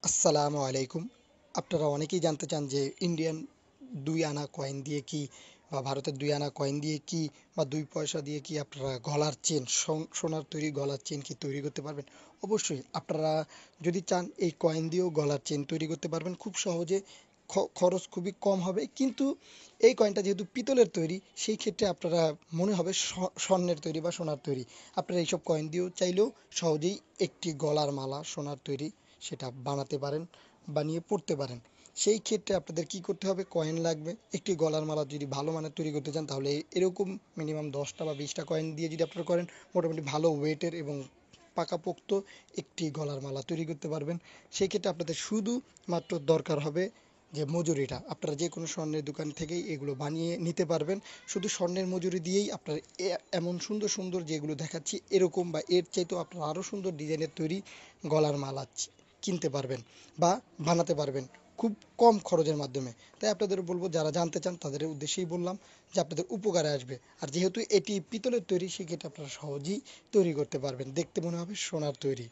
আসসালামু আলাইকুম। আপনারা অনেকেই জানতে চান যে ইন্ডিয়ান 2 আনা কয়েন দিয়ে কি বা ভারতের 2 আনা কয়েন দিয়ে কি বা 2 পয়সা দিয়ে কি আপনারা গলার চেন সোনার তৈরি গলার চেন কি তৈরি করতে পারবেন? অবশ্যই আপনারা যদি চান এই কয়েন দিয়েও গলার চেন তৈরি করতে পারবেন খুব সহজে। খরচ খুবই কম হবে, কিন্তু এই কয়েনটা যেহেতু পিতলের তৈরি সেই ক্ষেত্রে আপনারা মনে হবে স্বর্ণের তৈরি বা সোনার তৈরি। আপনারা এইসব কয়েন দিয়েও চাইলেও সহজেই একটি গলার মালা সোনার তৈরি সেটা বানাতে পারেন, বানিয়ে পড়তে পারেন। সেই ক্ষেত্রে আপনাদের কি করতে হবে, কয়েন লাগবে। একটি গলার মালা যদি ভালো মানের তৈরি করতে চান তাহলে এরকম মিনিমাম 10টা বা 20টা কয়েন দিয়ে যদি আপনারা করেন, মোটামুটি ভালো ওয়েটের এবং পাকাপোক্ত একটি গলার মালা তৈরি করতে পারবেন। সেই ক্ষেত্রে আপনাদের শুধু মাত্র দরকার হবে যে মজুরিটা, আপনারা যে কোনো স্বর্ণের দোকান থেকেই এগুলো বানিয়ে নিতে পারবেন। শুধু স্বর্ণের মজুরি দিয়েই আপনার এমন সুন্দর সুন্দর যেগুলো দেখাচ্ছি এরকম বা এর চাইতেও আপনারা আরও সুন্দর ডিজাইনের তৈরি গলার মালা কিনতে পারবেন বা বানাতে পারবেন খুব কম খরচের মাধ্যমে। তাই আপনাদের বলবো, যারা জানতে চান তাদের উদ্দেশ্যেই বললাম যে আপনাদের উপকারে আসবে। আর যেহেতু এটি পিতলের তৈরি সেক্ষেত্রে আপনারা সহজেই তৈরি করতে পারবেন, দেখতে মনে হবে সোনার তৈরি।